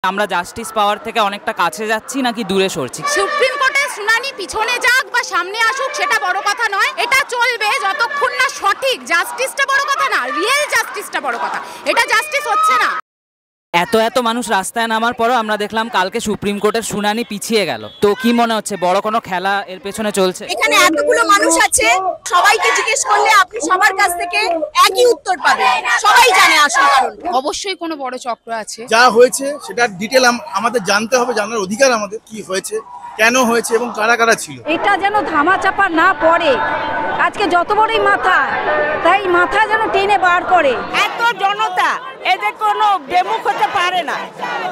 আমরা জাস্টিস পাওয়ার থেকে অনেকটা কাছে যাচ্ছি নাকি দূরে সরছি? সুপ্রিম কোর্টের শুনানি পিছনে যাক বা সামনে আসুক সেটা বড় কথা নয়, এটা চলবে যতক্ষণ না সঠিক জাস্টিসটা বড় কথা না, রিয়েল জাস্টিসটা বড় কথা। এটা জাস্টিস হচ্ছে না। এত মানুষ রাস্তায় নামার পরও আমরা দেখলাম কালকে সুপ্রিম কোর্টের শুনানি পিছিয়ে গেল। তো কি মনে হচ্ছে বড় কোনো খেলা এর পেছনে চলছে? এখানে এতগুলো মানুষ আছে, সবাইকে জিজ্ঞেস করলে আপনি সবার কাছ থেকে একই উত্তর পাবেন, সবাই জানে আসল কারণ। অবশ্যই কোনো বড় চক্র আছে। যা হয়েছে সেটার ডিটেল আমাদের জানতে হবে, জানার অধিকার আমাদের, কি হয়েছে, কেন হয়েছে এবং কারা কারা ছিল। এটা যেন ধামাচাপা না পড়ে। আজকে যত বড়ই মাথা, তাই মাথা যেন টেনে বার করে। এত জনতা, এদের কোনো বেমুখ হতে পারে না,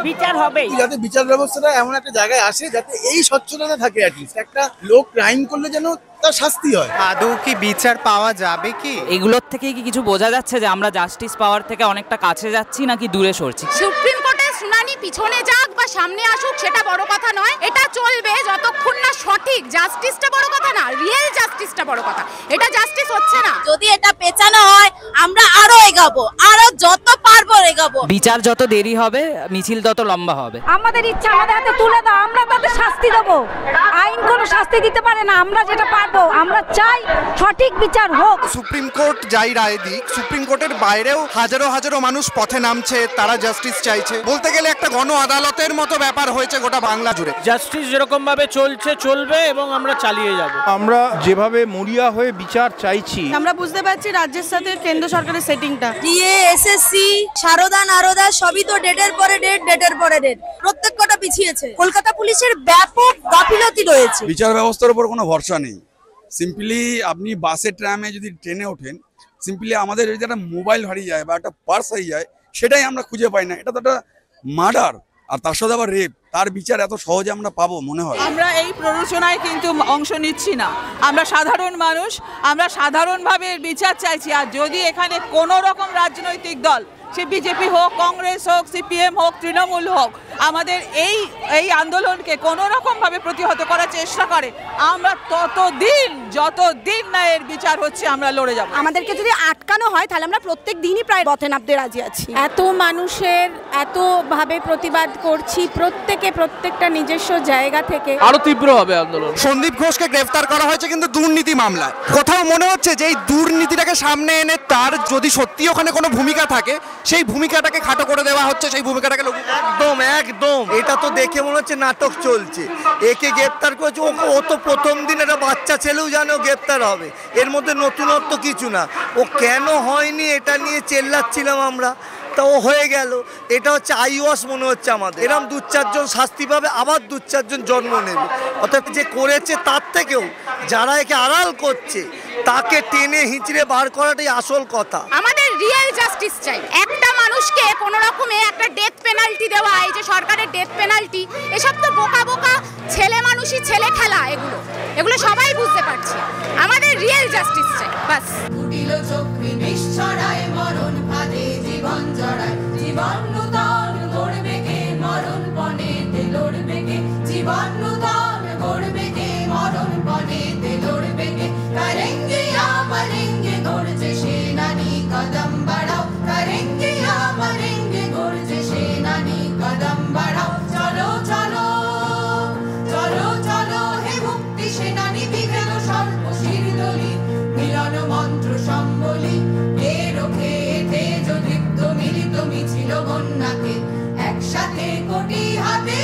বিচার হবেই। যাতে বিচার ব্যবস্থাটা এমন একটা জায়গায় আসে যাতে এই স্বচ্ছতা থাকে, অ্যাটলিস্ট একটা লোক ক্রাইম করলে যেন তার শাস্তি হয়। আদৌ কি বিচার পাওয়া যাবে কি? এগুলোর থেকে কি কিছু বোঝা যাচ্ছে যে আমরা জাস্টিস পাওয়ার থেকে অনেকটা কাছে যাচ্ছি নাকি দূরে সরছি? সুপ্রিম কোর্টের শুনানি পিছনে যাক বা সামনে আসুক সেটা বড় কথা নয়, এটা চলবে যতক্ষণ না সঠিক জাস্টিসটা বড় কথা না, রিয়েল জাস্টিসটা বড় কথা। এটা জাস্টিস হচ্ছে না। যদি এটা পেছানো হয় আমরা আরো এগাবো, আরো যত পারবো এগাবো। বিচার যত দেরি হবে মিছিল তত লম্বা হবে। আমাদের ইচ্ছা আমাদের হাতে তুলে দাও, আমরা তাদের শাস্তি দেবো। আইন কোনো শাস্তি দিতে পারে না, আমরা যেটা পারবো, আমরা চাই সঠিক বিচার হোক। সুপ্রিম কোর্ট যাই রায় দিক, সুপ্রিম কোর্টের বাইরেও হাজারো মানুষ পথে নামছে, তারা জাস্টিস চাইছে। বলতে গেলে একটা গণ আদালতের মতো ব্যাপার হয়েছে গোটা বাংলা জুড়ে। জাস্টিস যেরকম ভাবে চলছে চলবে এবং আমরা চালিয়ে যাব। আমরা যেভাবে মরিয়া হয়ে বিচার চাইছি, আমরা বুঝতে পারছি রাজ্যের সাথে কেন্দ্র সরকারের সেটিংটা। ডিএ, এসএসসি, সারদা নারদা সবই তো ডেটের পরে ডেট, প্রত্যেক কটা পিছিয়েছে। কলকাতা পুলিশের ব্যাপক গাফিলতি রয়েছে। বিচার ব্যবস্থার উপর কোনো ভরসা নেই। সিম্পলি আপনি বাসে ট্রামে যদি ট্রেনে ওঠেন, সিম্পলি আমাদের যদি একটা মোবাইল হারিয়ে যায় বা একটা পার্স হারিয়ে যায়, সেটাই আমরা খুঁজে পাই না। এটা তো একটা মার্ডার, আর তার সাথে আবার রেপ। তার বিচার এত সহজে আমরা পাবো মনে হয়? আমরা এই প্ররোচনায় কিন্তু অংশ নিচ্ছি না। আমরা সাধারণ মানুষ, আমরা সাধারণভাবে বিচার চাইছি। আর যদি এখানে কোনো রকম রাজনৈতিক দল, সে বিজেপি হোক, কংগ্রেস হোক, সিপিএম হোক, তৃণমূল হোক, আমাদের এই আন্দোলনকে কোনো রকমভাবে প্রতিহত করার চেষ্টা করে, আমরা যতদিন না এর বিচার হচ্ছে আমরা লড়ে যাব। আমাদেরকে যদি আটকানো হয় তাহলে আমরা প্রত্যেক দিনই প্রায় পথে নামতে রাজি আছি। এত মানুষের এতভাবে প্রতিবাদ করছি, প্রত্যেকটা নিজস্ব জায়গা থেকে আরো তীব্র হবে আন্দোলন। সন্দীপ ঘোষকে গ্রেফতার করা হয়েছে কিন্তু দুর্নীতি মামলায়। কোথাও মনে হচ্ছে যে এই দুর্নীতিটাকে সামনে এনে তার যদি সত্যি ওখানে কোনো ভূমিকা থাকে, সেই ভূমিকাটাকে খাটো করে দেওয়া হচ্ছে, সেই ভূমিকাটাকে একদম এটা তো দেখে মনে হচ্ছে নাটক চলছে। একে গ্রেপ্তার করেছে, ও তো প্রথম দিন একটা বাচ্চা ছেলেও জানে ও গ্রেপ্তার হবে। এর মধ্যে নতুনত্ব কিছু না। ও কেন হয়নি এটা নিয়ে চেল্লাচ্ছিলাম আমরা, তা ও হয়ে গেল। এটা হচ্ছে আইওয়াস মনে হচ্ছে আমাদের। এরকম 2-4 জন শাস্তি পাবে, আবার 2-4 জন জন্ম নেবে। অর্থাৎ যে করেছে তার থেকেও যারা একে আড়াল করছে তাকে টেনে হিঁচড়ে বার করাটাই আসল কথা। আমাদের রিয়েল জাস্টিস চাই। একটা মানুষকে কোনো রকমে একটা ডেথ পেনাল্টি দেওয়া, এই যে সরকারের ডেথ পেনাল্টি, এসব তো বোকা ছেলে মানুষই ছেলে খেলা। এগুলো সবাই বুঝতে পারছে। আমাদের রিয়েল জাস্টিস চাই, বাস। মরণ ফাঁদে জীবন জড়ায়, জীবন নূতন গড়বে কে, মরণ পণেতে লড়বে কে, জীবন নূতন গড়বে কে, মরণ পণেতে লড়বে কে। করেঙ্গে মরেঙ্গে গর্জে সেনানি, কদম বাড়াও। করেঙ্গে মরেঙ্গে গর্জে সেনানি, কদম বাড়াও। চলো চলো চলো চলো হে মুক্তি সেনানি, বিগেল সর্ব শিরদলি, মিলন মন্ত্র সম্বলি। মিলিত মিছিল বন্যাকে, একসাথে কোটি হাতে